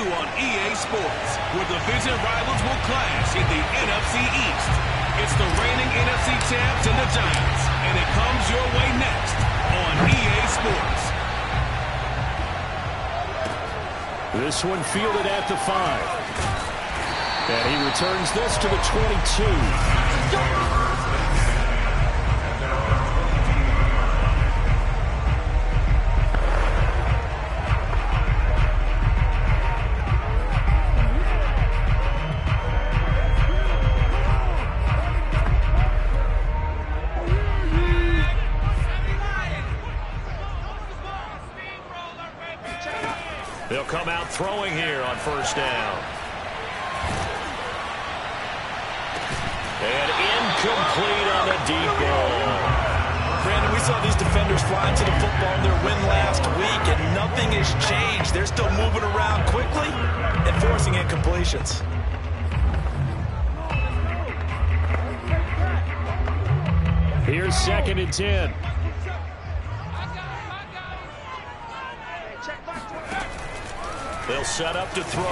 on EA Sports, where division rivals will clash in the NFC East. It's the reigning NFC champs and the Giants, and it comes your way next on EA Sports. This one fielded at the 5. And he returns this to the 22. They'll come out throwing here on first down. And incomplete on the deep ball. Brandon, we saw these defenders fly into the football in their win last week, and nothing has changed. They're still moving around quickly and forcing incompletions. Here's 2nd and 10. They'll set up to throw.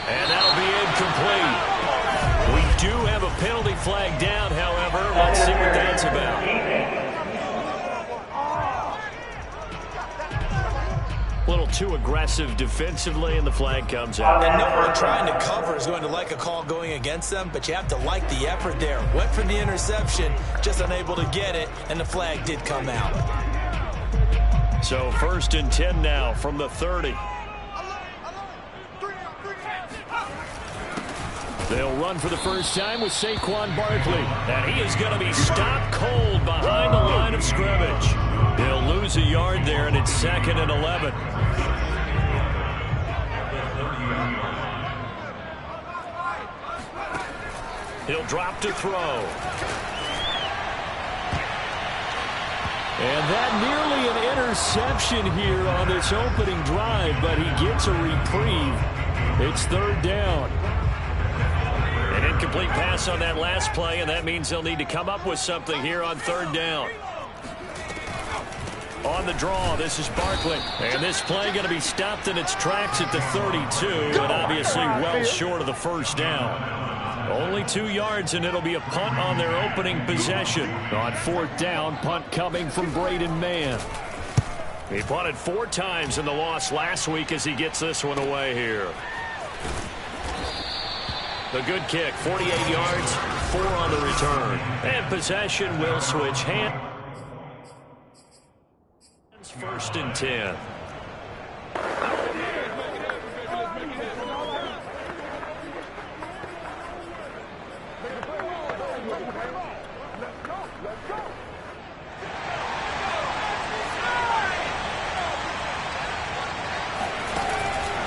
And that'll be incomplete. We do have a penalty flag down, however. Let's see what that's about. A little too aggressive defensively, and the flag comes out. And no one trying to cover is going to like a call going against them, but you have to like the effort there. Went for the interception, just unable to get it, and the flag did come out. So 1st and 10 now from the 30. They'll run for the first time with Saquon Barkley. And he is going to be stopped cold behind the line of scrimmage. He'll lose a yard there, and it's 2nd and 11. He'll drop to throw. And that nearly an interception here on this opening drive, but he gets a reprieve. It's 3rd down. An incomplete pass on that last play, and that means they'll need to come up with something here on 3rd down. On the draw, this is Barkley. And this play going to be stopped in its tracks at the 32, and obviously well short of the first down. Only 2 yards, and it'll be a punt on their opening possession. On 4th down, punt coming from Braden Mann. He punted 4 times in the loss last week as he gets this one away here. The good kick, 48 yards, 4 on the return. And possession will switch hands. 1st and 10.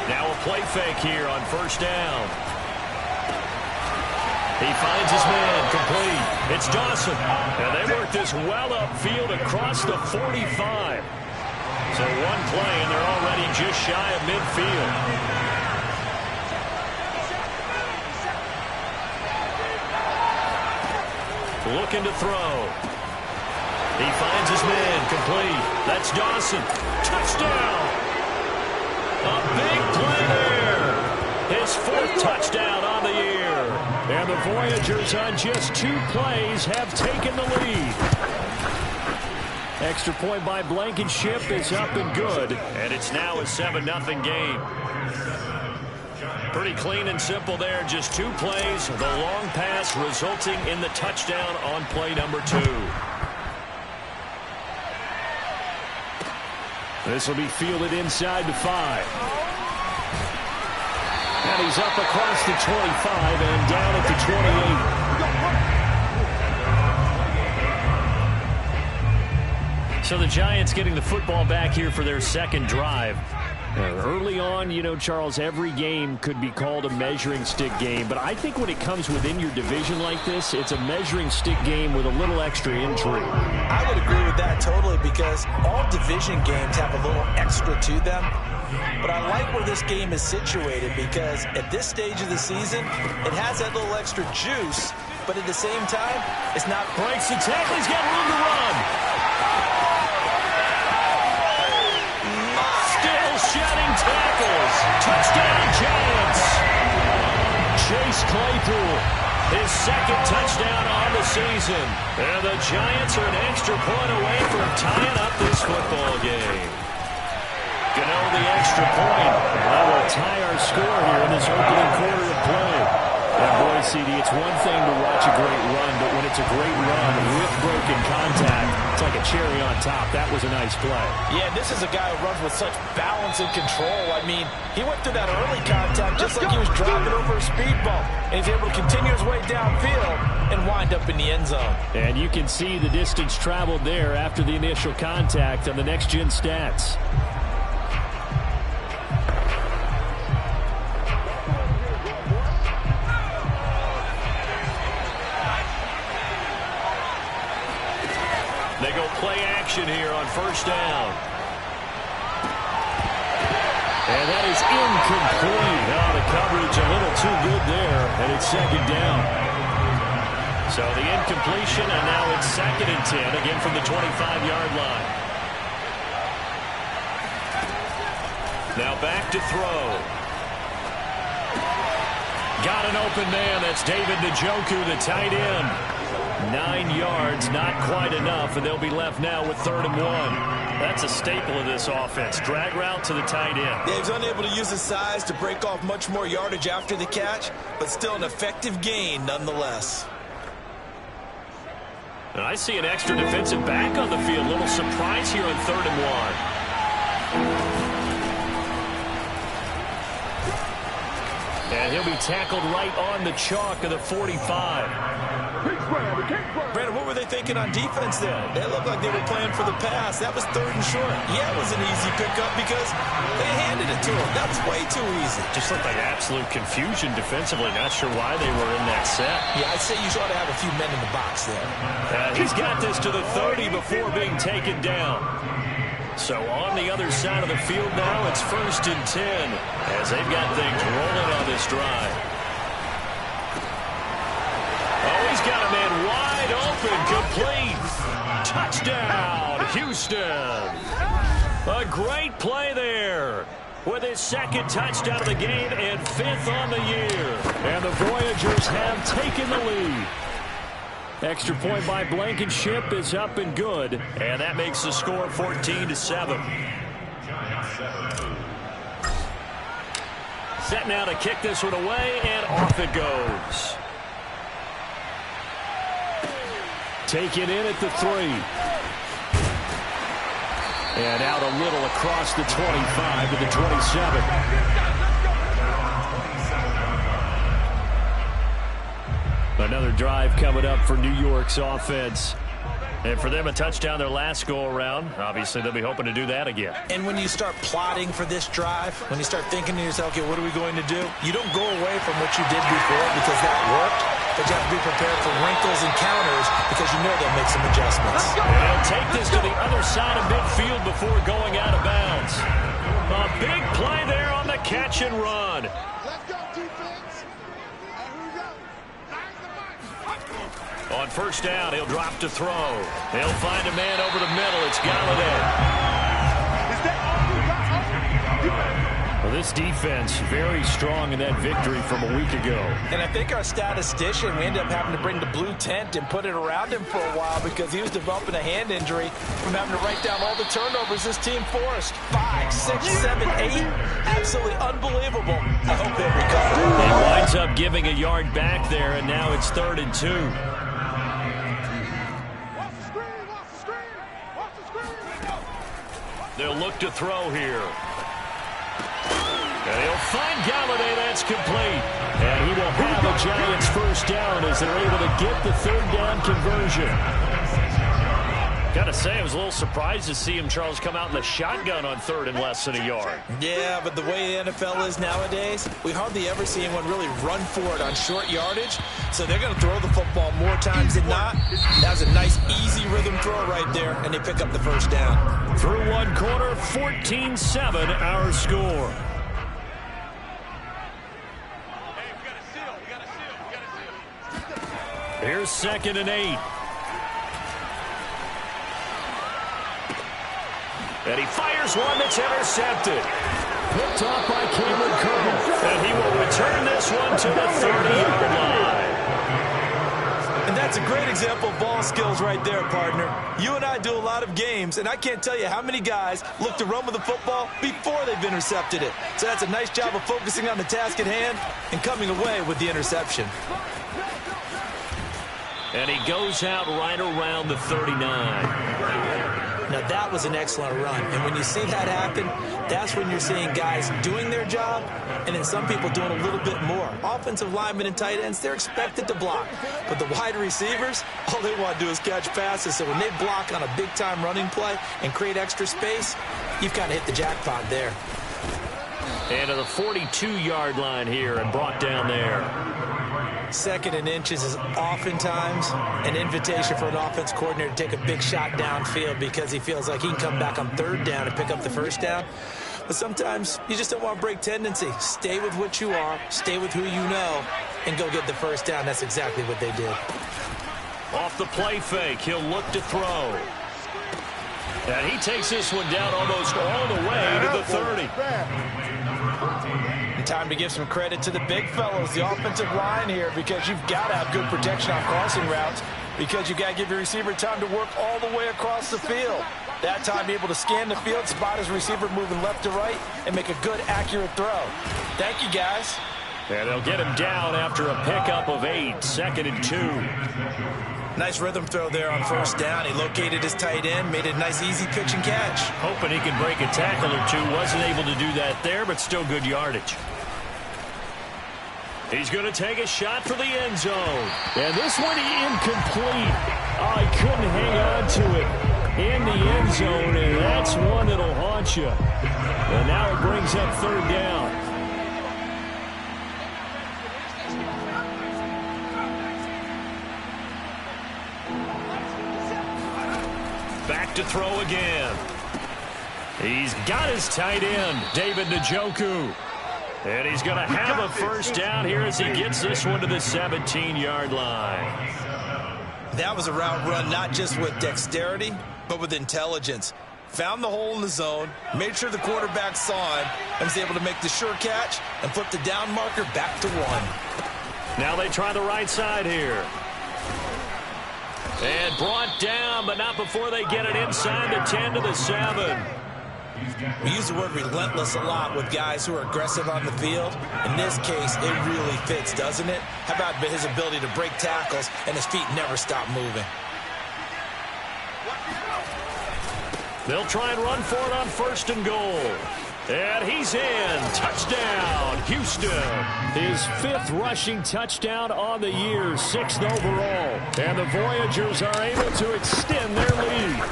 Now a play fake here on 1st down. He finds his man, complete. It's Dawson. And they work this well upfield across the 45. So 1 play, and they're already just shy of midfield. Looking to throw. He finds his man, complete. That's Dawson. Touchdown! A big play there. His 4th touchdown on the year. And the Voyagers on just 2 plays have taken the lead. Extra point by Blankenship is up and good. And it's now a 7-0 game. Pretty clean and simple there. Just 2 plays. The long pass resulting in the touchdown on play number 2. This will be fielded inside the 5. And he's up across the 25 and down at the 28. So the Giants getting the football back here for their 2nd drive. Early on, you know, Charles, every game could be called a measuring stick game. But I think when it comes within your division like this, it's a measuring stick game with a little extra intrigue. I would agree with that totally, because all division games have a little extra to them. But I like where this game is situated, because at this stage of the season, it has that little extra juice. But at the same time, it's not... Breaks the tackle. He's got room to run. Still shedding tackles. Touchdown, Giants. Chase Claypool, his second touchdown on the season. And the Giants are an extra point away from tying up this football game. Gano the extra point. That will tie our score here in this opening quarter of play. And boy, CD, it's one thing to watch a great run, but when it's a great run with broken contact, it's like a cherry on top. That was a nice play. Yeah, this is a guy who runs with such balance and control. I mean, he went through that early contact just like he was driving over a speed bump. And he's able to continue his way downfield and wind up in the end zone. And you can see the distance traveled there after the initial contact on the next-gen stats. They go play action here on first down. And that is incomplete. Now the coverage a little too good there, and it's second down. So the incompletion, and now it's 2nd and 10, again from the 25-yard line. Now back to throw. Got an open man. That's David Njoku, the tight end. 9 yards, not quite enough, and they'll be left now with 3rd and 1. That's a staple of this offense. Drag route to the tight end. Yeah, he's unable to use his size to break off much more yardage after the catch, but still an effective gain nonetheless. And I see an extra defensive back on the field. Little surprise here on 3rd and 1. And he'll be tackled right on the chalk of the 45. Brandon, what were they thinking on defense there? They looked like they were playing for the pass. That was 3rd and short. Yeah, it was an easy pickup because they handed it to him. That was way too easy. Just looked like absolute confusion defensively. Not sure why they were in that set. Yeah, I'd say you ought to have a few men in the box there. He's got this to the 30 before being taken down. So on the other side of the field now, it's 1st and 10 as they've got things rolling on this drive. Oh, he's got a man wide open, complete. Touchdown, Houston. A great play there with his 2nd touchdown of the game and 5th on the year. And the Voyagers have taken the lead. Extra point by Blankenship is up and good, and that makes the score 14-7. Set now to kick this one away, and off it goes. Taken in at the 3. And out a little across the 25 to the 27. Another drive coming up for New York's offense. And for them, a touchdown their last go-around. Obviously, they'll be hoping to do that again. And when you start plotting for this drive, when you start thinking to yourself, okay, what are we going to do? You don't go away from what you did before because that worked, but you have to be prepared for wrinkles and counters because you know they'll make some adjustments. And they'll take this to the other side of midfield before going out of bounds. A big play there on the catch and run. Let's go, defense. Here we go. On first down, he'll drop to throw. He'll find a man over the middle. It's Galladay. Well, this defense very strong in that victory from a week ago. And I think our statistician, we ended up having to bring the blue tent and put it around him for a while because he was developing a hand injury from having to write down all the turnovers this team forced. 5, 6, 7, 8. Absolutely unbelievable. I hope they recover. He winds up giving a yard back there, and now it's 3rd and 2. They'll look to throw here. And he'll find Galladay. That's complete. And he will have a Giants first down as they're able to get the 3rd down conversion. Got to say, I was a little surprised to see him, Charles, come out in the shotgun on 3rd and less than a yard. Yeah, but the way the NFL is nowadays, we hardly ever see anyone really run for it on short yardage. So they're going to throw the football more times than not. That was a nice, easy rhythm throw right there, and they pick up the first down. Through one quarter, 14-7 our score. Here's 2nd and 8. And he fires one that's intercepted. picked off by Cameron Curl. And he will return this one to the 30-yard line. And that's a great example of ball skills right there, partner. You and I do a lot of games, and I can't tell you how many guys look to run with the football before they've intercepted it. So that's a nice job of focusing on the task at hand and coming away with the interception. And he goes out right around the 39. Now, that was an excellent run. And when you see that happen, that's when you're seeing guys doing their job and then some people doing a little bit more. Offensive linemen and tight ends, they're expected to block. But the wide receivers, all they want to do is catch passes. So when they block on a big-time running play and create extra space, you've kind of hit the jackpot there. And to the 42-yard line here and brought down there. 2nd and inches is oftentimes an invitation for an offense coordinator to take a big shot downfield because he feels like he can come back on 3rd down and pick up the 1st down. But sometimes you just don't want to break tendency. Stay with what you are, stay with who you know, and go get the 1st down. That's exactly what they did. Off the play fake, he'll look to throw. And he takes this one down almost all the way to the 30. And time to give some credit to the big fellows, the offensive line here, because you've got to have good protection on crossing routes because you've got to give your receiver time to work all the way across the field. That time, be able to scan the field, spot his receiver moving left to right, and make a good, accurate throw. Thank you, guys. And they'll get him down after a pickup of 8, 2nd and 2. Nice rhythm throw there on 1st down. He located his tight end, made a nice, easy pitch and catch. Hoping he can break a tackle or two. Wasn't able to do that there, but still good yardage. He's going to take a shot for the end zone. And this one incomplete. Oh, he couldn't hang on to it in the end zone, and that's one that'll haunt you. And now it brings up 3rd down. Back to throw again. He's got his tight end, David Njoku. And he's going to have a 1st down here as he gets this one to the 17-yard line. That was a route run not just with dexterity, but with intelligence. Found the hole in the zone, made sure the quarterback saw him, and was able to make the sure catch and flip the down marker back to 1. Now they try the right side here. And brought down, but not before they get it inside the 10 to the 7. We use the word relentless a lot with guys who are aggressive on the field. In this case, it really fits, doesn't it? How about his ability to break tackles and his feet never stop moving? They'll try and run for it on 1st and goal. And he's in. Touchdown, Houston. His 5th rushing touchdown on the year, 6th overall. And the Voyagers are able to extend their lead.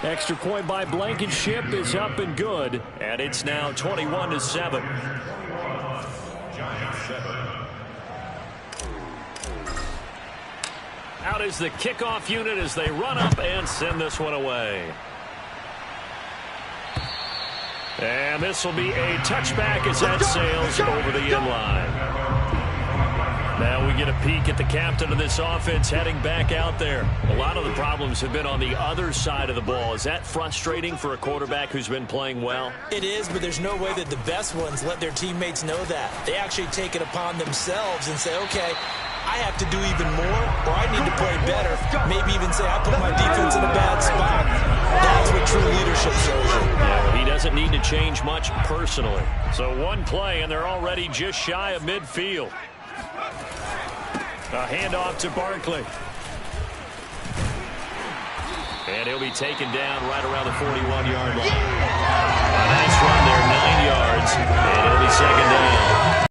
Extra point by Blankenship is up and good. And it's now 21-7. Out is the kickoff unit as they run up and send this one away. And this will be a touchback as that sails over the end line. Now we get a peek at the captain of this offense heading back out there. A lot of the problems have been on the other side of the ball. Is that frustrating for a quarterback who's been playing well? It is, but there's no way that the best ones let their teammates know that. They actually take it upon themselves and say, okay, I have to do even more, or I need to play better. Maybe even say I put my defense in a bad spot. That's what true leadership shows you. Yeah, he doesn't need to change much personally. So one play, and they're already just shy of midfield. A handoff to Barkley. And he'll be taken down right around the 41-yard line. A nice run there, 9 yards, and it'll be 2nd down.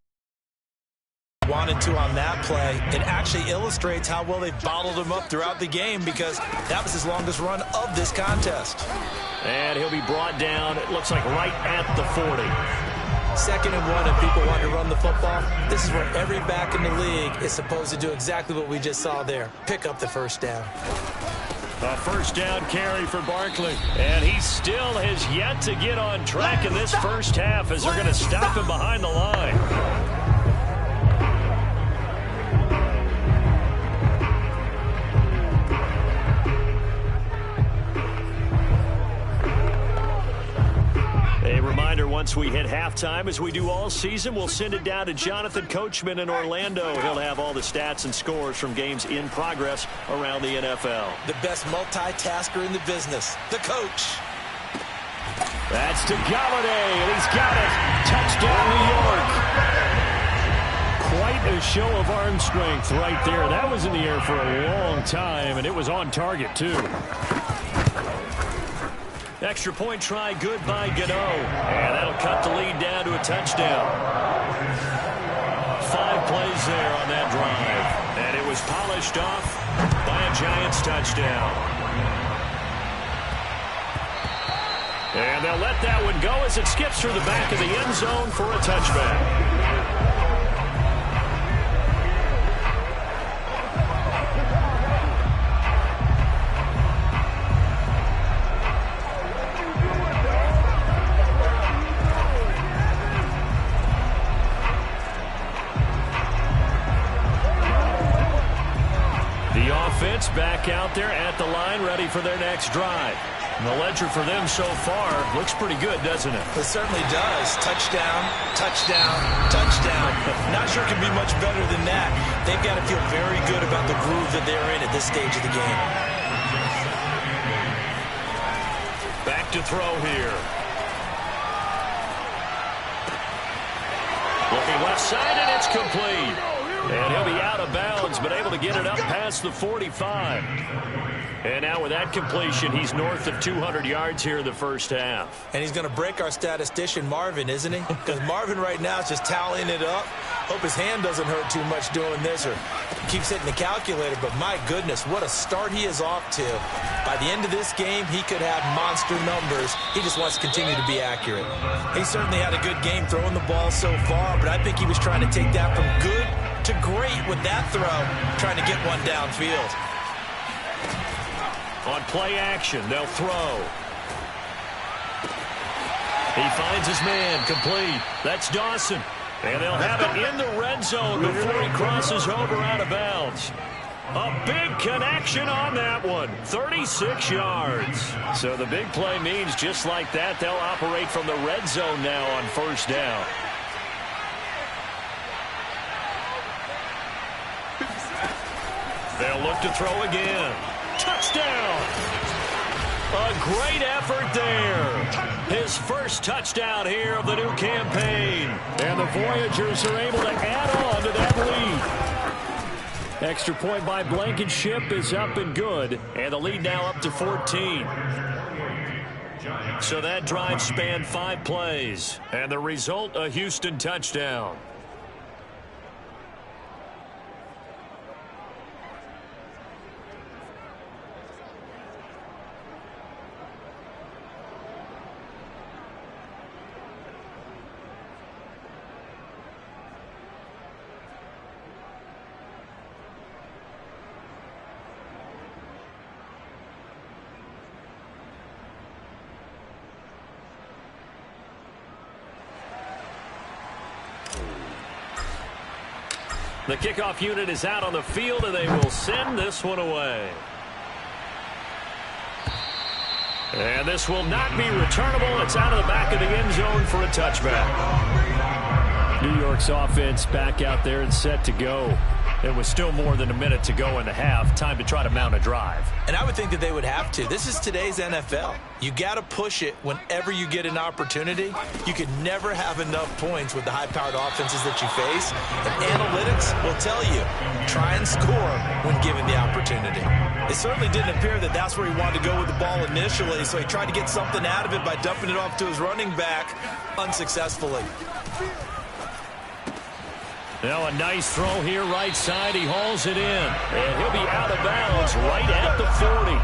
Wanted to on that play. It actually illustrates how well they've bottled him up throughout the game because that was his longest run of this contest. And he'll be brought down, it looks like right at the 40. 2nd and 1, and people want to run the football. This is where every back in the league is supposed to do exactly what we just saw there. Pick up the 1st down. A 1st down carry for Barkley. And he still has yet to get on track in this first half as they're going to stop him behind the line. A reminder once once we hit halftime, as we do all season, we'll send it down to Jonathan Coachman in Orlando. He'll have all the stats and scores from games in progress around the NFL. The best multitasker in the business, the coach. That's to Galladay, and he's got it. Touchdown, New York. Quite a show of arm strength right there. That was in the air for a long time, and it was on target, too. Extra point try good by Gano. And that'll cut the lead down to a touchdown. 5 plays there on that drive. And it was polished off by a Giants touchdown. And they'll let that one go as it skips through the back of the end zone for a touchback. Back out there at the line, ready for their next drive. And the ledger for them so far looks pretty good, doesn't it? It certainly does. Touchdown, touchdown, touchdown. Not sure it can be much better than that. They've got to feel very good about the groove that they're in at this stage of the game. Back to throw here. Looking left side, and it's complete. And he'll be out of bounds, but able to get it up past the 45. And now with that completion, he's north of 200 yards here in the first half. And he's going to break our statistician, Marvin, isn't he? Because Marvin right now is just tallying it up. Hope his hand doesn't hurt too much doing this or keeps hitting the calculator. But my goodness, what a start he is off to. By the end of this game, he could have monster numbers. He just wants to continue to be accurate. He certainly had a good game throwing the ball so far, but I think he was trying to take that from good to great with that throw, trying to get one downfield. On play action, they'll throw. He finds his man, complete. That's Dawson. And they'll have it in the red zone before he crosses over out of bounds. A big connection on that one. 36 yards. So the big play means just like that, they'll operate from the red zone now on first down. They'll look to throw again. Touchdown! A great effort there. His first touchdown here of the new campaign. And the Voyagers are able to add on to that lead. Extra point by Blankenship is up and good. And the lead now up to 14. So that drive spanned 5 plays. And the result, a Houston touchdown. The kickoff unit is out on the field, and they will send this one away. And this will not be returnable. It's out of the back of the end zone for a touchback. New York's offense back out there and set to go. There was still more than a minute to go in the half. Time to try to mount a drive. And I would think that they would have to. This is today's NFL. You got to push it whenever you get an opportunity. You could never have enough points with the high-powered offenses that you face. And analytics will tell you, try and score when given the opportunity. It certainly didn't appear that that's where he wanted to go with the ball initially, so he tried to get something out of it by dumping it off to his running back unsuccessfully. Now a nice throw here right side. He hauls it in. And he'll be out of bounds right at the 40.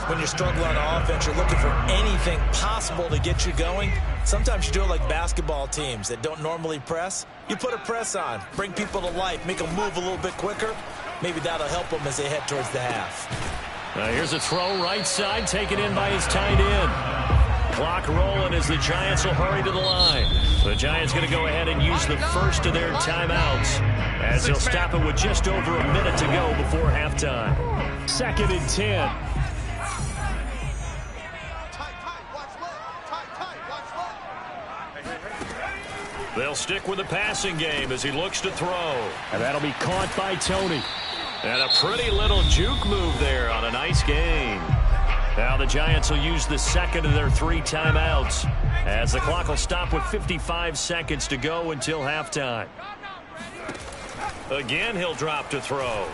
When you're struggling on offense, you're looking for anything possible to get you going. Sometimes you do it like basketball teams that don't normally press. You put a press on, bring people to life, make them move a little bit quicker. Maybe that'll help them as they head towards the half. Here's a throw right side, taken in by his tight end. Clock rolling as the Giants will hurry to the line. The Giants going to go ahead and use the first of their timeouts as they'll stop it with just over a minute to go before halftime. 2nd and 10. They'll stick with the passing game as he looks to throw. And that'll be caught by Tony. And a pretty little juke move there on a nice gain. Now the Giants will use the second of their 3 timeouts as the clock will stop with 55 seconds to go until halftime. Again, he'll drop to throw.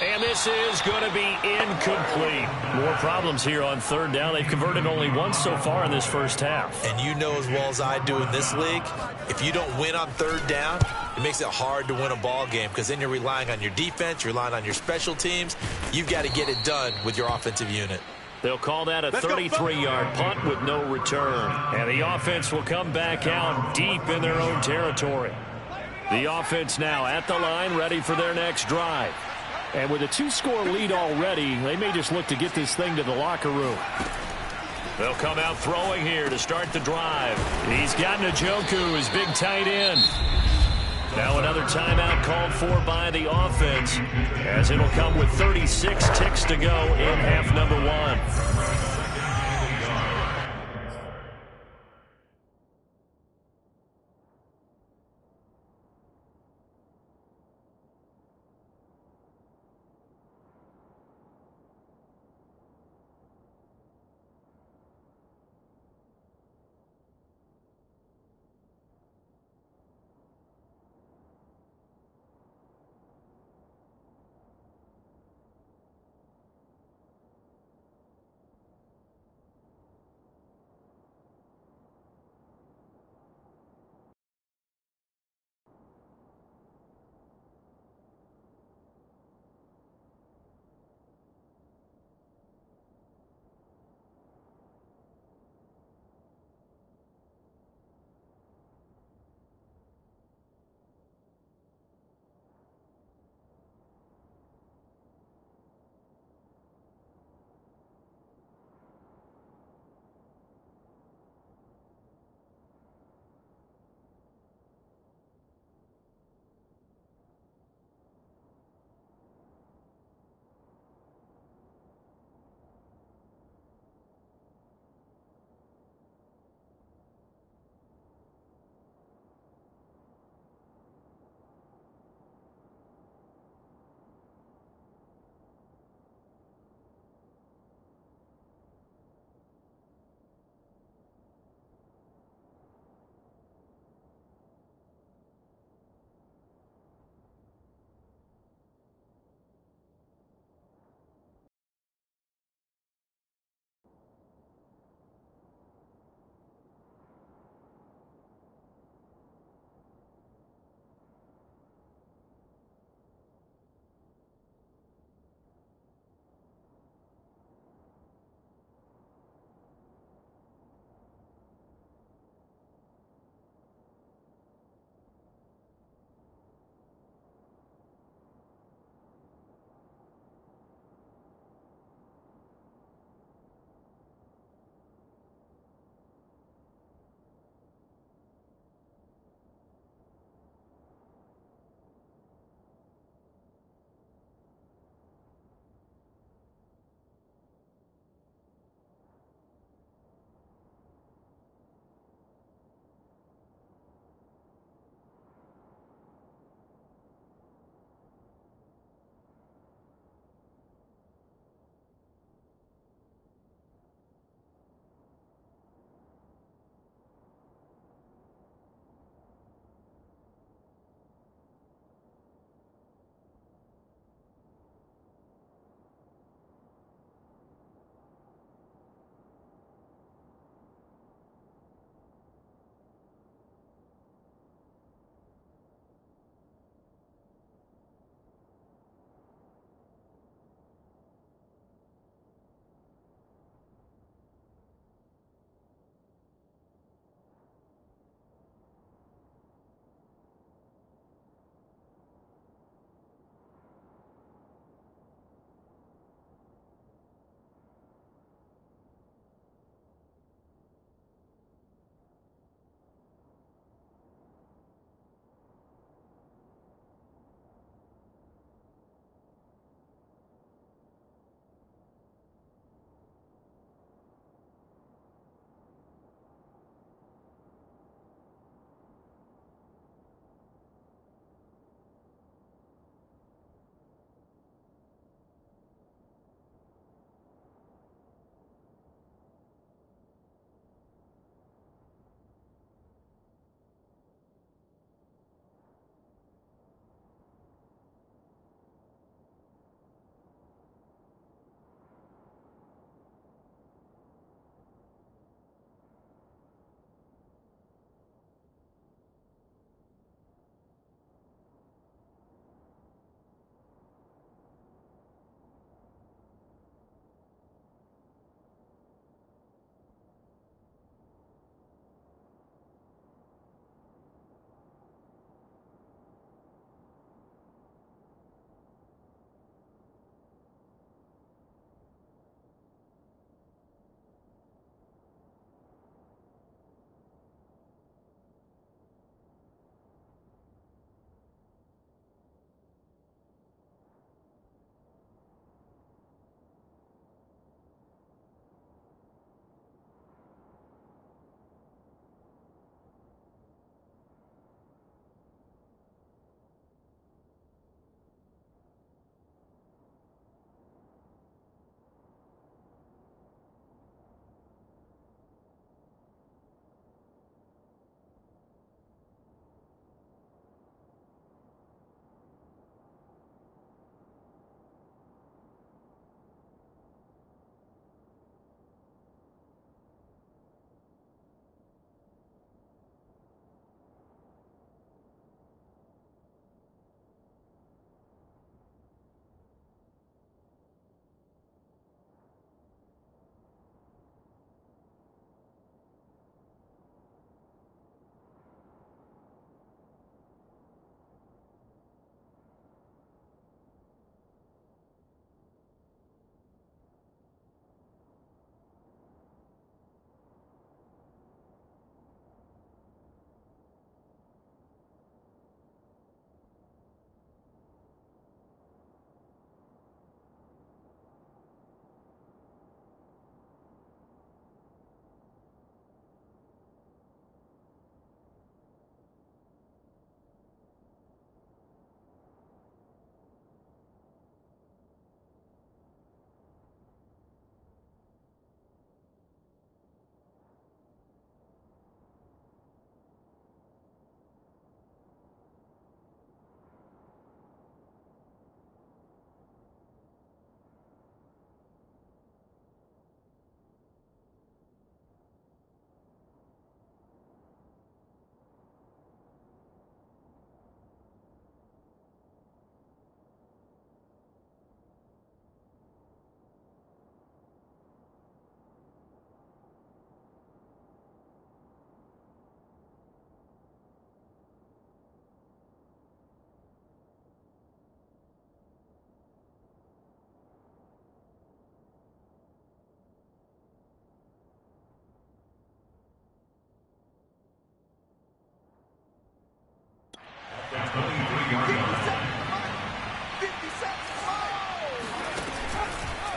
And this is going to be incomplete. More problems here on third down. They've converted only once so far in this first half. And you know as well as I do in this league, if you don't win on third down, it makes it hard to win a ball game because then you're relying on your defense, you're relying on your special teams. You've got to get it done with your offensive unit. They'll call that a 33-yard punt with no return. And the offense will come back out deep in their own territory. The offense now at the line, ready for their next drive. And with a 2-score lead already, they may just look to get this thing to the locker room. They'll come out throwing here to start the drive. He's got Njoku, his big tight end. Now another timeout called for by the offense, as it'll come with 36 ticks to go in half number 1.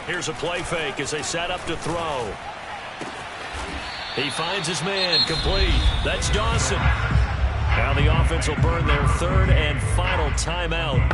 Here's a play fake as they set up to throw. He finds his man, complete. That's Dawson. Now the offense will burn their third and final timeout.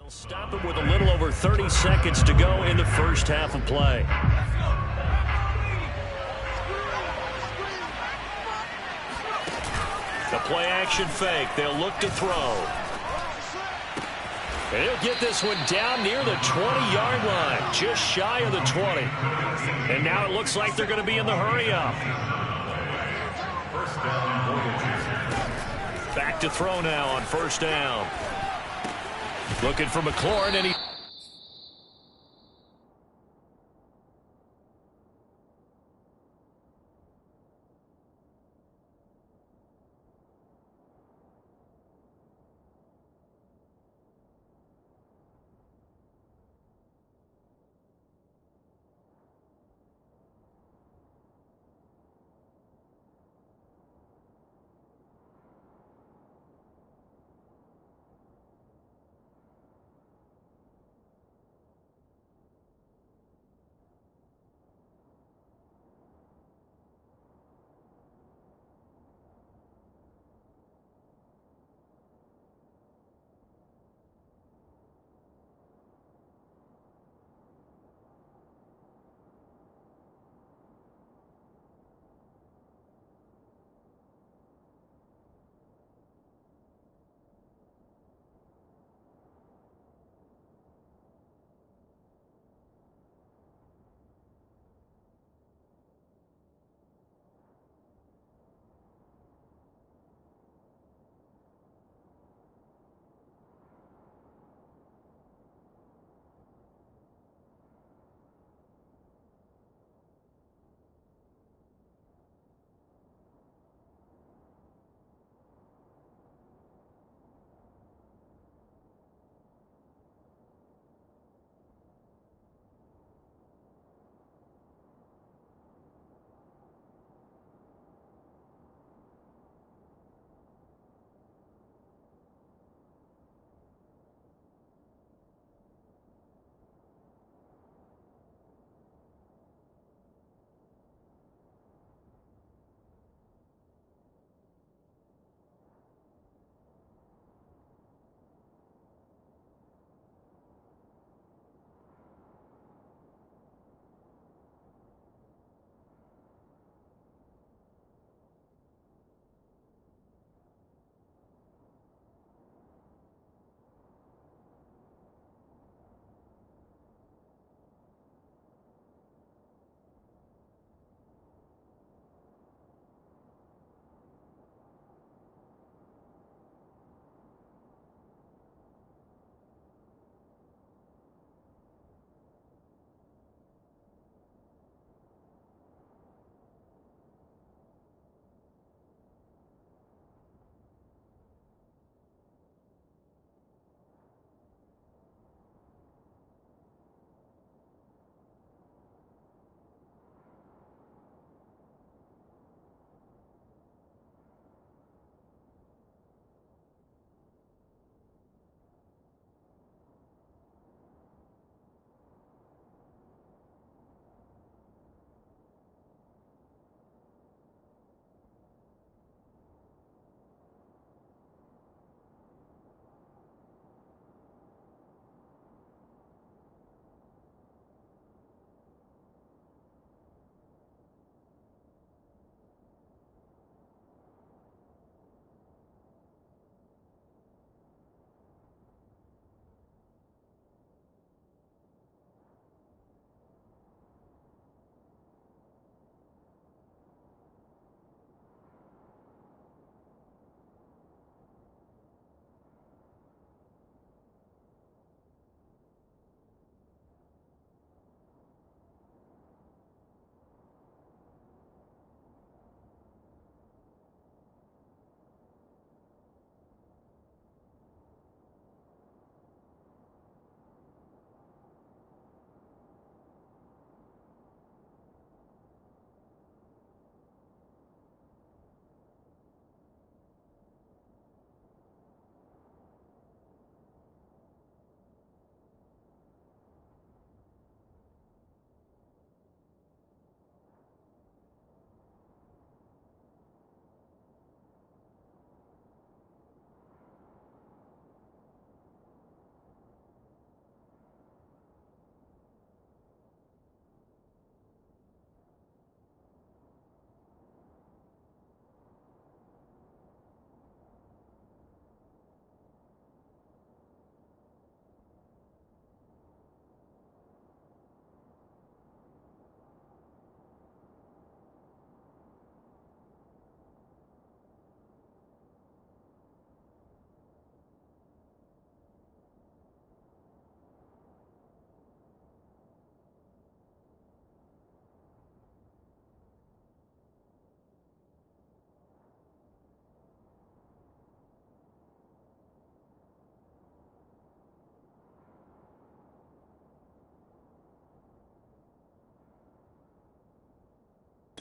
They'll stop it with a little over 30 seconds to go in the first half of play. The play action fake. They'll look to throw. And he'll get this one down near the 20-yard line, just shy of the 20. And now it looks like they're going to be in the hurry-up. Back to throw now on first down. Looking for McLaurin, and he...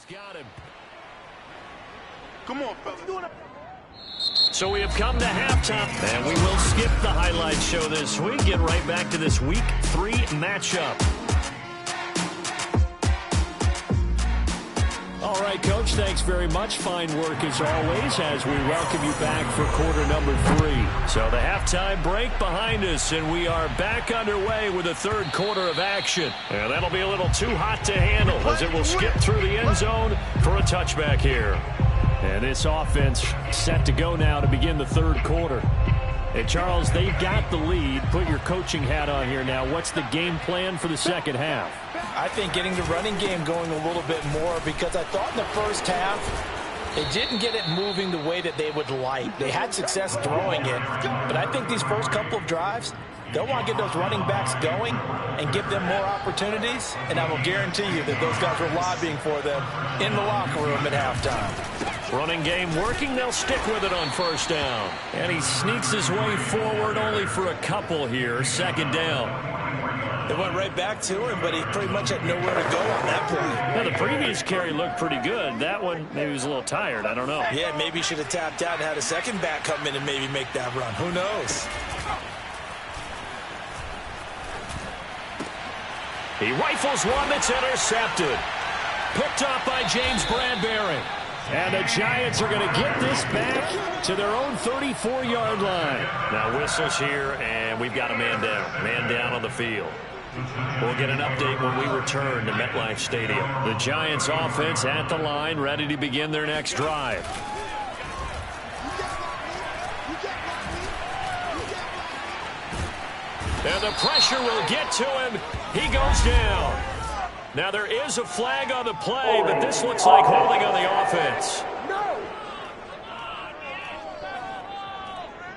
got him. Come on, fellas. So we have come to halftime, and we will skip the highlight show this week. Get right back to this Week 3 matchup. All right, Coach, thanks very much. Fine work as always as we welcome you back for quarter number 3. So the halftime break behind us, and we are back underway with the third quarter of action. And that'll be a little too hot to handle as it will skip through the end zone for a touchback here. And this offense set to go now to begin the third quarter. And, Charles, they've got the lead. Put your coaching hat on here now. What's the game plan for the second half? I think getting the running game going a little bit more, because I thought in the first half they didn't get it moving the way that they would like. They had success throwing it, but I think these first couple of drives, they'll want to get those running backs going and give them more opportunities, and I will guarantee you that those guys were lobbying for them in the locker room at halftime. Running game working. They'll stick with it on first down. And he sneaks his way forward only for a couple here. Second down. They went right back to him, but he pretty much had nowhere to go on that play. Well, the previous carry looked pretty good. That one, maybe he was a little tired. I don't know. Yeah, maybe he should have tapped out and had a second back come in and maybe make that run. Who knows? He rifles one that's intercepted. Picked off by James Bradbury. And the Giants are going to get this back to their own 34-yard line. Now whistles here, and we've got a man down. Man down on the field. We'll get an update when we return to MetLife Stadium. The Giants offense at the line, ready to begin their next drive. And the pressure will get to him. He goes down. Now there is a flag on the play, but this looks like holding on the offense.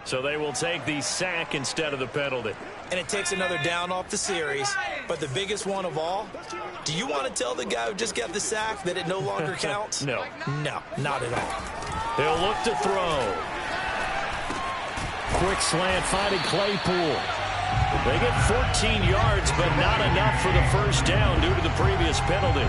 So they will take the sack instead of the penalty. And it takes another down off the series. But the biggest one of all, do you want to tell the guy who just got the sack that it no longer counts? No. No, not at all. He'll look to throw. Quick slant finding Claypool. They get 14 yards, but not enough for the first down due to the previous penalty.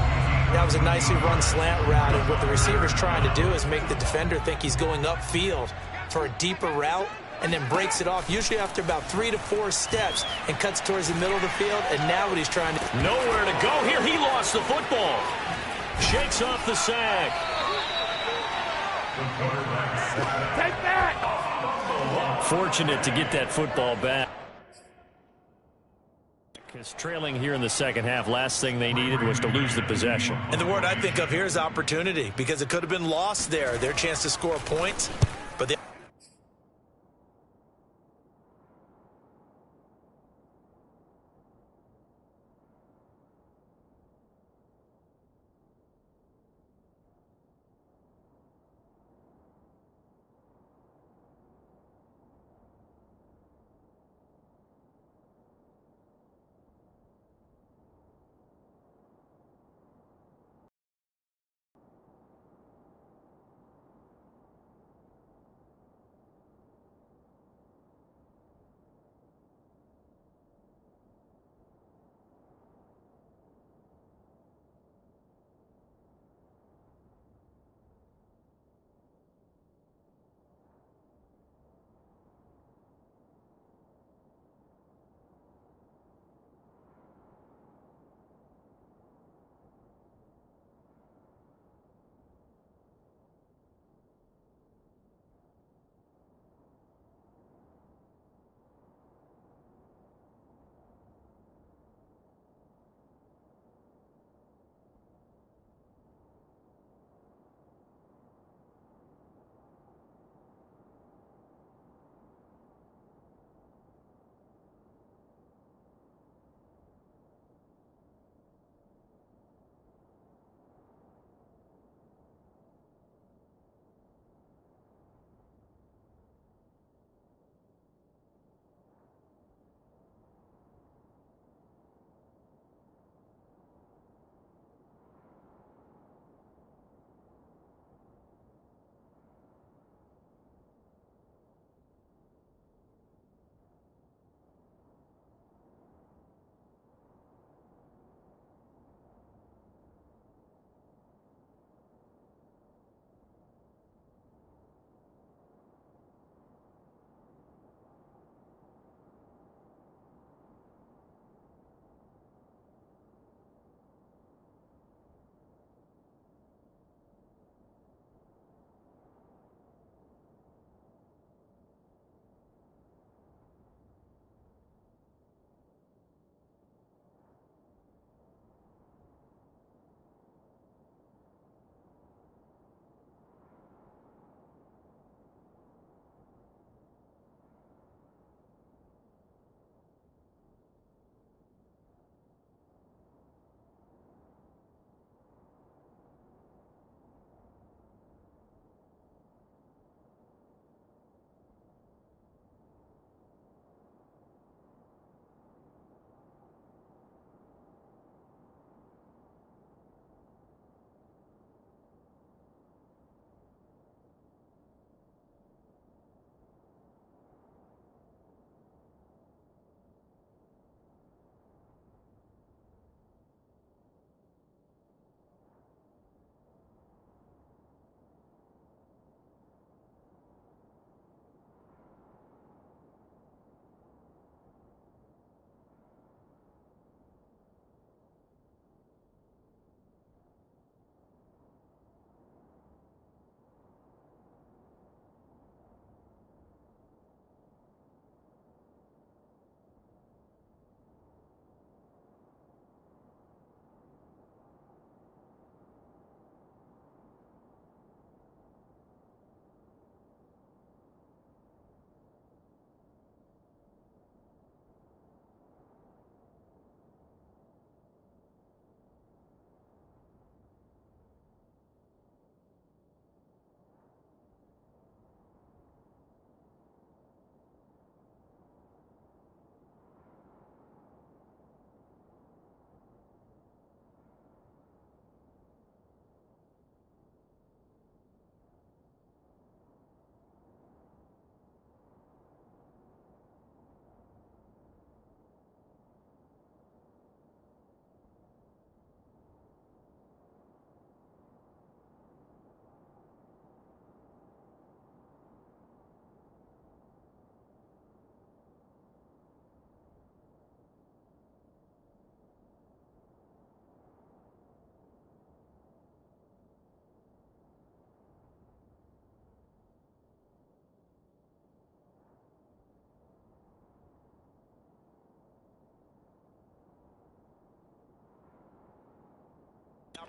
That was a nicely run slant route, and what the receiver's trying to do is make the defender think he's going upfield for a deeper route, and then breaks it off, usually after about 3 to 4 steps, and cuts towards the middle of the field, and now what he's trying to... Nowhere to go here. He lost the football. Shakes off the sack. Take that! Fortunate to get that football back. Because trailing here in the second half, last thing they needed was to lose the possession. And the word I think of here is opportunity, because it could have been lost there. Their chance to score points, but they...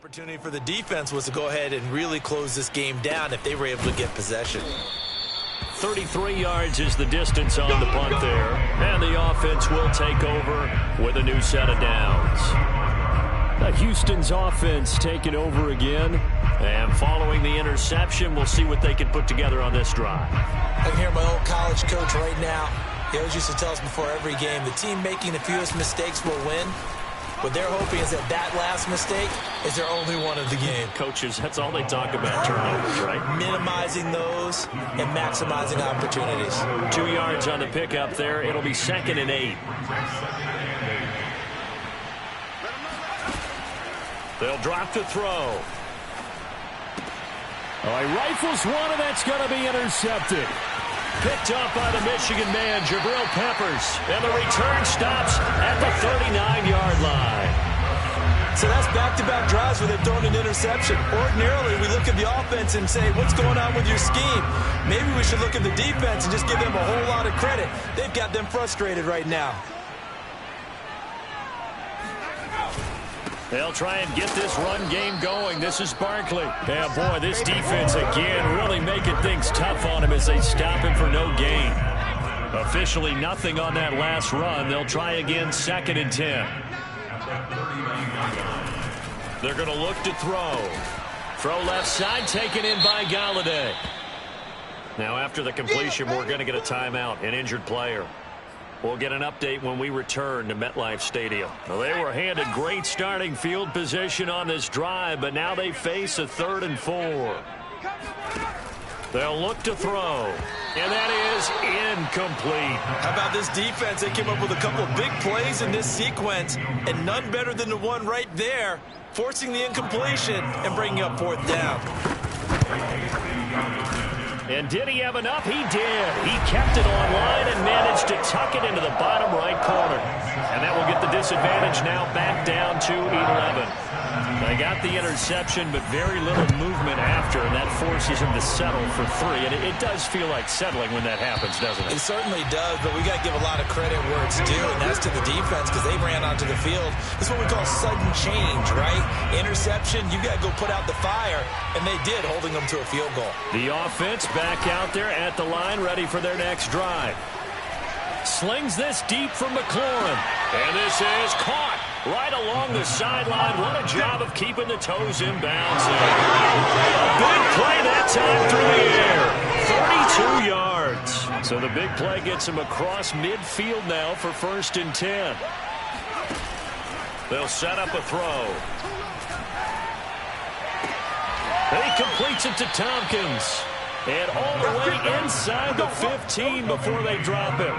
Opportunity for the defense was to go ahead and really close this game down if they were able to get possession. 33 yards is the distance on the punt there. And the offense will take over with a new set of downs. Houston's offense taking over again. And following the interception, we'll see what they can put together on this drive. I can hear my old college coach right now. He always used to tell us before every game, the team making the fewest mistakes will win. What they're hoping is that last mistake is their only one of the game. Coaches, that's all they talk about, turnovers, right? Minimizing those and maximizing opportunities. 2 yards on the pickup there. It'll be 2nd and 8. They'll drop to throw. Oh, he rifles one, and that's going to be intercepted. Picked up by the Michigan man, Jabril Peppers. And the return stops at the 39-yard line. So that's back-to-back drives where they've thrown an interception. Ordinarily, we look at the offense and say, what's going on with your scheme? Maybe we should look at the defense and just give them a whole lot of credit. They've got them frustrated right now. They'll try and get this run game going. This is Barkley. Yeah, boy, this defense again really making things tough on him as they stop him for no gain. Officially nothing on that last run. They'll try again, 2nd and 10. They're going to look to throw. Throw left side, taken in by Galladay. Now after the completion, we're going to get a timeout, an injured player. We'll get an update when we return to MetLife Stadium. Well, they were handed great starting field position on this drive, but now they face a 3rd and 4. They'll look to throw, and that is incomplete. How about this defense? They came up with a couple of big plays in this sequence, and none better than the one right there, forcing the incompletion and bringing up 4th down. And did he have enough? He did. He kept it online and managed to tuck it into the bottom right corner. And that will get the disadvantage now back down to 11. They got the interception, but very little movement after, and that forces him to settle for 3. And it does feel like settling when that happens, doesn't it? It certainly does, but we got to give a lot of credit where it's due, and that's to the defense because they ran onto the field. It's what we call sudden change, right? Interception, you got to go put out the fire, and they did, holding them to a field goal. The offense back out there at the line, ready for their next drive. Slings this deep from McLaurin, and this is caught right along the sideline. What a job of keeping the toes in bounds there. A big play that time through the air. 32 yards. So the big play gets him across midfield now for 1st and 10. They'll set up a throw. He completes it to Tompkins. And all the way inside the 15 before they drop him.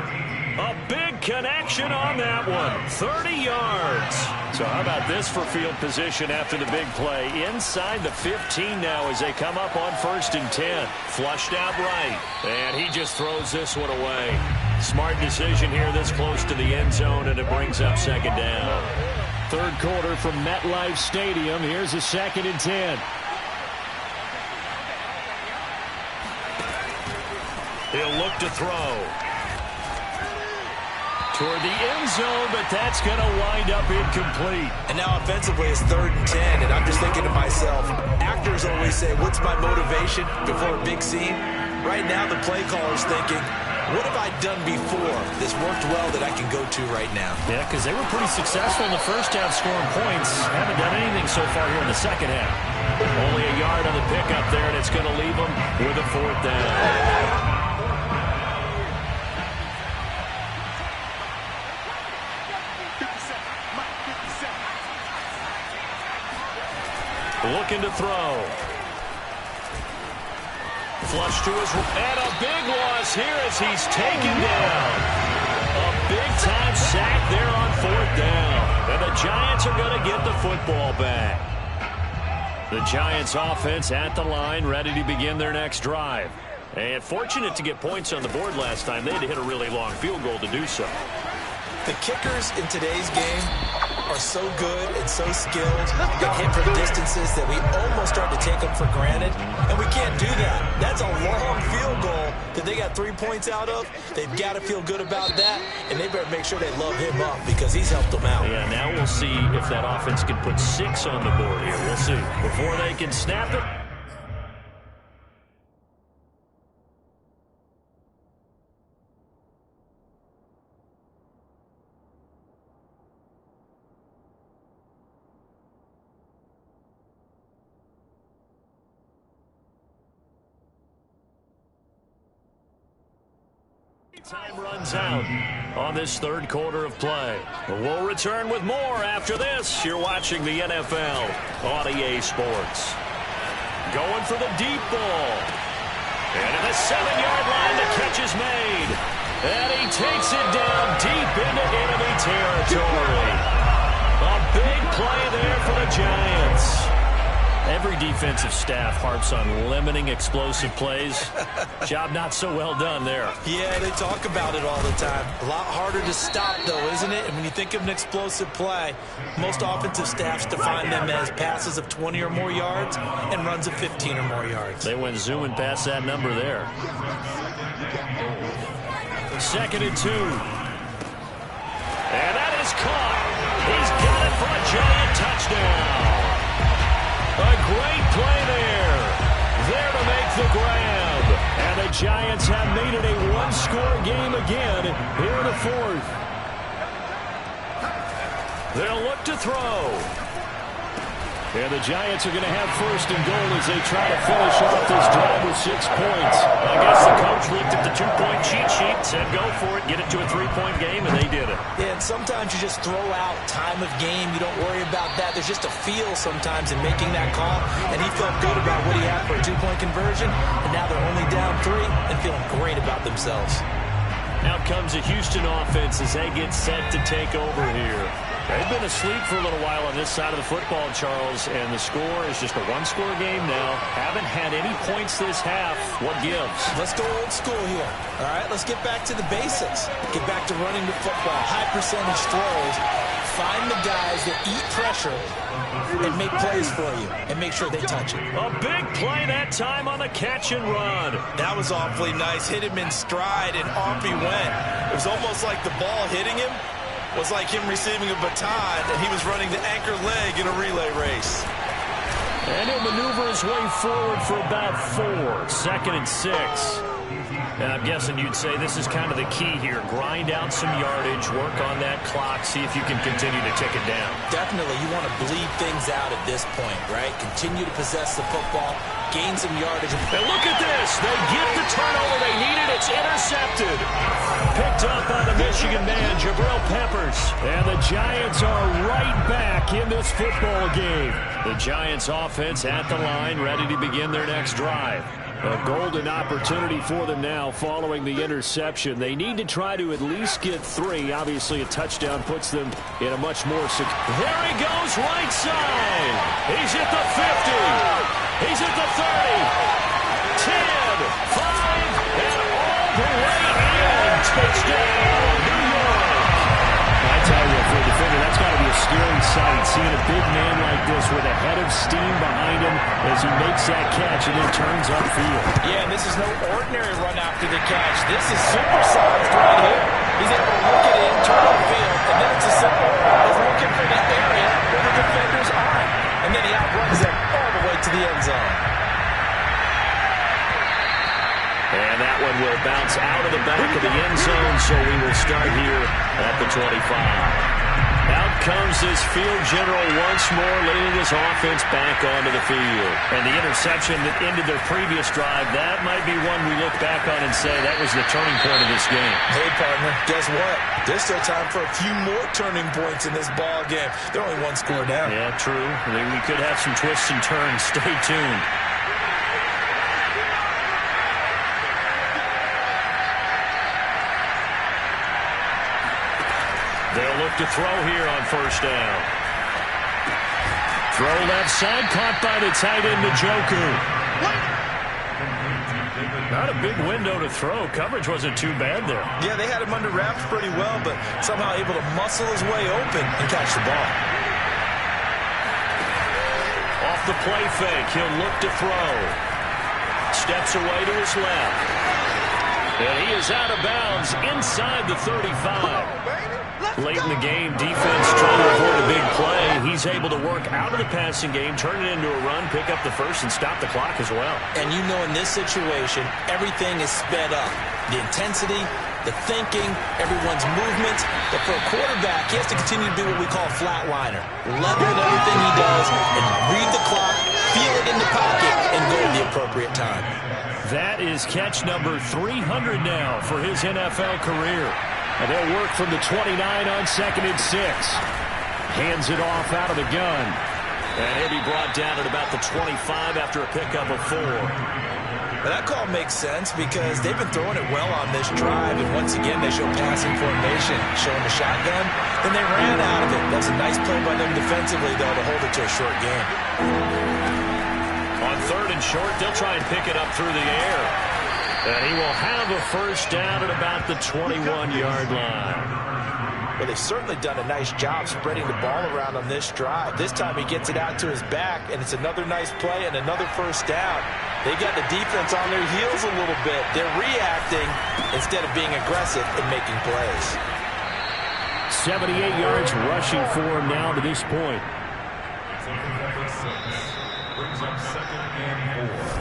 A big connection on that one. 30 yards. So how about this for field position after the big play? Inside the 15 now as they come up on 1st and 10. Flushed out right. And he just throws this one away. Smart decision here this close to the end zone, and it brings up 2nd down. 3rd quarter from MetLife Stadium. Here's a 2nd and 10. He'll look to throw. Toward the end zone, but that's going to wind up incomplete. And now offensively it's 3rd and 10, and I'm just thinking to myself, actors always say, what's my motivation before a big scene? Right now the play caller's thinking, what have I done before that's worked well that I can go to right now? Yeah, because they were pretty successful in the first half scoring points. Haven't done anything so far here in the second half. Only a yard on the pickup there, and it's going to leave them with a 4th down. Looking to throw. Flush to his, and a big loss here as he's taken down. A big-time sack there on 4th down. And the Giants are going to get the football back. The Giants offense at the line, ready to begin their next drive. And fortunate to get points on the board last time. They had to hit a really long field goal to do so. The kickers in today's game are so good and so skilled and hit from distances that we almost start to take them for granted, and we can't do that. That's a long field goal that they got 3 points out of, they've got to feel good about that, and they better make sure they love him up because he's helped them out. Yeah, now we'll see if that offense can put 6 on the board here. We'll see. Before they can snap it. Time runs out on this third quarter of play. We'll return with more after this. You're watching the NFL on EA Sports. Going for the deep ball. And at the 7-yard line, the catch is made. And he takes it down deep into enemy territory. A big play there for the Giants. Every defensive staff harps on limiting explosive plays. Job not so well done there. Yeah, they talk about it all the time. A lot harder to stop, though, isn't it? And when you think of an explosive play, most offensive staffs define them as passes of 20 or more yards and runs of 15 or more yards. They went zooming past that number there. 2nd and 2. And that is caught. He's got it for a Giant touchdown. A great play there. There to make the grab. And the Giants have made it a one-score game again here in the fourth. They'll look to throw. And the Giants are going to have 1st and goal as they try to finish off this drive with 6 points. I guess the coach looked at the 2-point cheat sheet, said go for it, get it to a 3-point game, and they did it. Yeah, and sometimes you just throw out time of game. You don't worry about that. There's just a feel sometimes in making that call, and he felt good about what he had for a 2-point conversion, and now they're only down 3 and feeling great about themselves. Out comes a Houston offense as they get set to take over here. They've been asleep for a little while on this side of the football, Charles, and the score is just a one-score game now. Haven't had any points this half. What gives? Let's go old school here. All right, let's get back to the basics. Get back to running the football, high percentage throws. Find the guys that eat pressure and make plays for you and make sure they touch it. A big play that time on the catch and run. That was awfully nice. Hit him in stride, and off he went. It was almost like the ball hitting him was like him receiving a baton, and he was running the anchor leg in a relay race. And he'll maneuver his way forward for about 4. 2nd and 6. And I'm guessing you'd say this is kind of the key here. Grind out some yardage, work on that clock, see if you can continue to tick it down. Definitely. You want to bleed things out at this point, right? Continue to possess the football, gain some yardage. And look at this. They get the turnover they needed. It's intercepted. Picked up by the Michigan man, Jabril Peppers. And the Giants are right back in this football game. The Giants offense at the line, ready to begin their next drive. A golden opportunity for them now following the interception. They need to try to at least get 3. Obviously, a touchdown puts them in a much more secure. There he goes, right side. He's at the 50. He's at the 30. 10, 5, and all the way in. Touchdown, New York. I tell you, for a defender, that's got to be a scary sight, seeing a big man like this with a head of steam behind him as he makes that catch and then turns upfield. Yeah, and this is no ordinary run after the catch. This is supersized right here. He's able to look it in, turn upfield, and then it's as simple as looking for the area where the defenders are. And then he outruns them all the way to the end zone. And that one will bounce out of the back of the end zone, so we will start here at the 25. Out comes this field general once more, leading his offense back onto the field. And the interception that ended their previous drive, that might be one we look back on and say that was the turning point of this game. Hey, partner, guess what? There's still time for a few more turning points in this ball game. They're only 1 score down. Yeah, true. We could have some twists and turns. Stay tuned. They'll look to throw here on 1st down. Throw left side, caught by the tight end, Njoku. Not a big window to throw. Coverage wasn't too bad there. Yeah, they had him under wraps pretty well, but somehow able to muscle his way open and catch the ball. Off the play fake, he'll look to throw. Steps away to his left. And he is out of bounds inside the 35. Late in the game, defense trying to avoid a big play. He's able to work out of the passing game, turn it into a run, pick up the first, and stop the clock as well. And you know in this situation, everything is sped up. The intensity, the thinking, everyone's movements. But for a quarterback, he has to continue to do what we call a flatliner. Level in everything he does and read the clock, feel it in the pocket, and go at the appropriate time. That is catch number 300 now for his NFL career. And they'll work from the 29 on 2nd and 6. Hands it off out of the gun. And he'll be brought down at about the 25 after a pickup of 4. Well, that call makes sense because they've been throwing it well on this drive. And once again, they show passing formation, showing the shotgun. Then they ran out of it. That's a nice play by them defensively, though, to hold it to a short game. On 3rd and short, they'll try and pick it up through the air. And he will have a first down at about the 21-yard line. Well, they've certainly done a nice job spreading the ball around on this drive. This time he gets it out to his back, and it's another nice play and another first down. They got the defense on their heels a little bit. They're reacting instead of being aggressive and making plays. 78 yards rushing for him now to this point.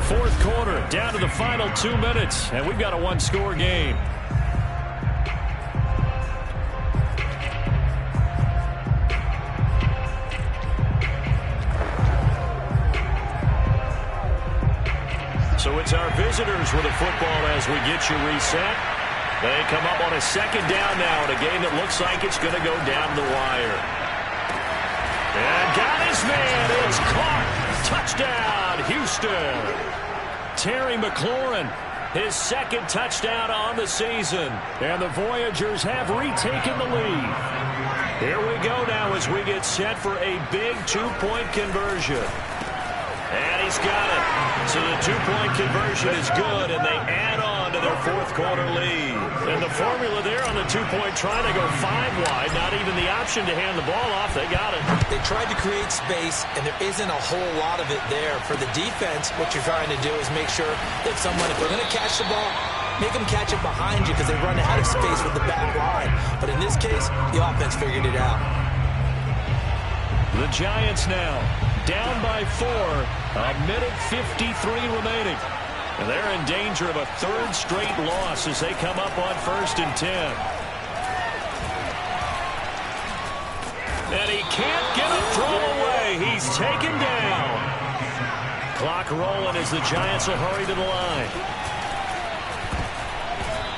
Fourth quarter, down to the final 2 minutes, and we've got a one-score game. So it's our visitors with the football as we get you reset. They come up on a 2nd down now in a game that looks like it's going to go down the wire. And got his man. It's caught. Touchdown, Houston. Terry McLaurin, his 2nd touchdown on the season. And the Voyagers have retaken the lead. Here we go now as we get set for a big 2-point conversion. And he's got it. So the 2-point conversion is good, and they add on to their fourth quarter lead. And the formula there on the 2-point, trying to go 5 wide, not even the option to hand the ball off. They got it. They tried to create space, and there isn't a whole lot of it there. For the defense, what you're trying to do is make sure that if they're going to catch the ball, make them catch it behind you because they run out of space with the back line. But in this case, the offense figured it out. The Giants now down by 4, a minute 53 remaining. And they're in danger of a 3rd straight loss as they come up on 1st and 10. And he can't get a throw away. He's taken down. Clock rolling as the Giants will hurry to the line.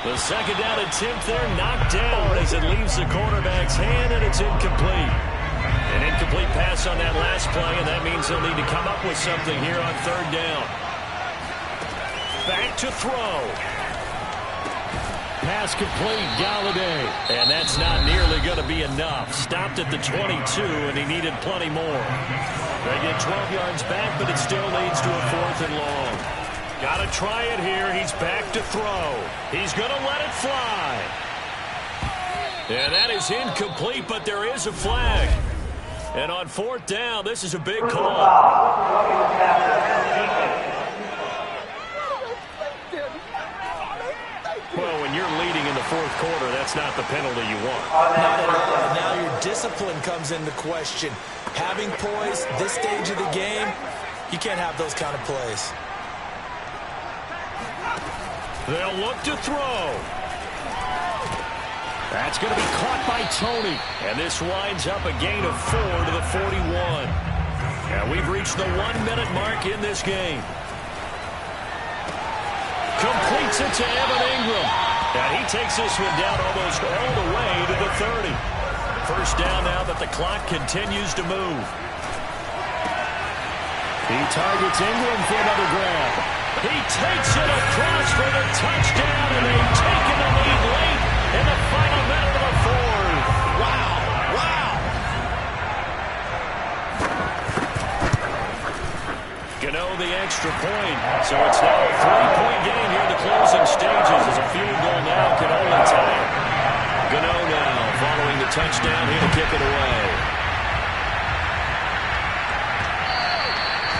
The 2nd down attempt there knocked down as it leaves the quarterback's hand, and it's incomplete. An incomplete pass on that last play, and that means they'll need to come up with something here on 3rd down. Back to throw. Pass complete, Galladay. And that's not nearly going to be enough. Stopped at the 22, and he needed plenty more. They get 12 yards back, but it still leads to a 4th and long. Got to try it here. He's back to throw. He's going to let it fly. And that is incomplete, but there is a flag. And on 4th down, this is a big call. Well, when you're leading in the 4th quarter, that's not the penalty you want. Not at all. Now your discipline comes into question. Having poise, this stage of the game, you can't have those kind of plays. They'll look to throw. That's going to be caught by Tony. And this winds up a gain of 4 to the 41. And we've reached the 1-minute mark in this game. Completes it to Evan Ingram. And he takes this one down almost all the way to the 30. First down now, but the clock continues to move. He targets Ingram for another grab. He takes it across for the touchdown, and they've taken the lead late in the final minute of the 4th. Wow. Gano the extra point. So it's now a 3-point game here in the closing stages as a field goal now can only tie it. Gano now following the touchdown here to kick it away.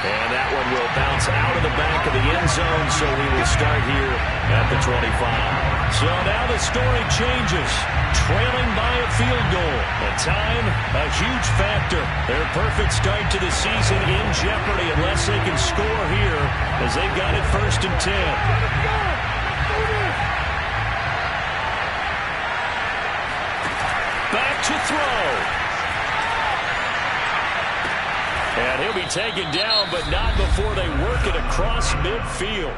And that one will bounce out of the back of the end zone, so we will start here at the 25. So now the story changes. Trailing by a field goal. And time, a huge factor. Their perfect start to the season in jeopardy unless they can score here as they've got it 1st and 10. Back to throw. And he'll be taken down, but not before they work it across midfield.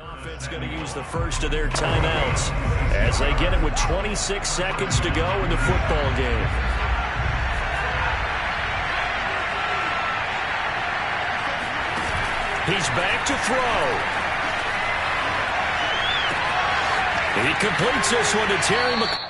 Offense going to use the first of their timeouts as they get it with 26 seconds to go in the football game. He's back to throw. He completes this one to Terry McCollum.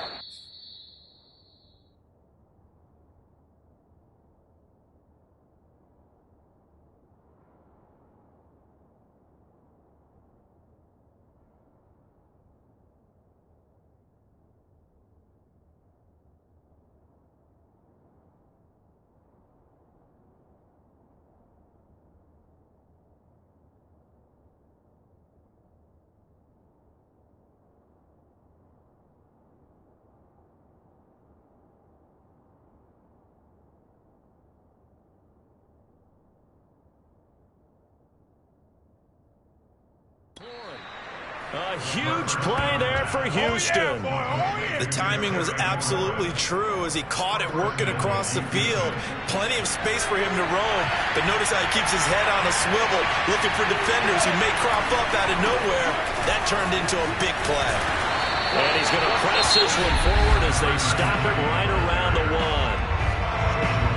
A huge play there for Houston. The timing was absolutely true as he caught it working across the field. Plenty of space for him to roam. But notice how he keeps his head on a swivel, looking for defenders who may crop up out of nowhere. That turned into a big play. And he's going to press this one forward as they stop it right around the 1.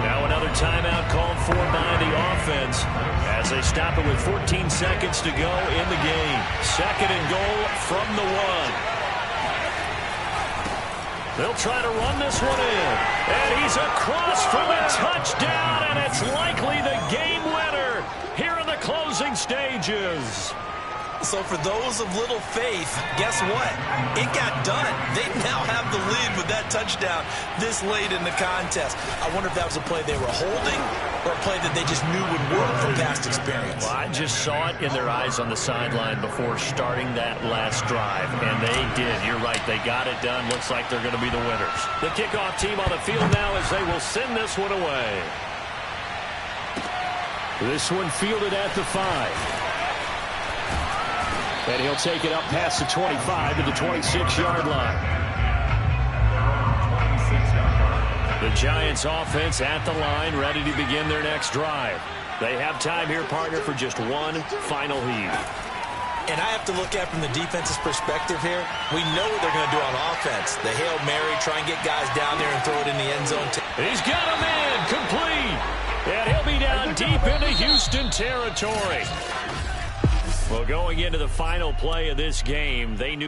Now another timeout called for by the offense as they stop it with 14 seconds to go in the game. 2nd and goal from the 1. They'll try to run this one in. And he's across for the touchdown, and it's likely the game winner here in the closing stages. So for those of little faith, guess what? It got done. They now have the lead with that touchdown this late in the contest. I wonder if that was a play they were holding or a play that they just knew would work from past experience. Well, I just saw it in their eyes on the sideline before starting that last drive, and they did. You're right. They got it done. Looks like they're going to be the winners. The kickoff team on the field now as they will send this one away. This one fielded at the 5. And he'll take it up past the 25 to the 26-yard line. The Giants offense at the line, ready to begin their next drive. They have time here, partner, for just one final heave. And I have to look at from the defense's perspective here. We know what they're going to do on offense. The Hail Mary, try and get guys down there and throw it in the end zone. He's got a man, complete. And he'll be down deep into Houston territory. Well, going into the final play of this game, they knew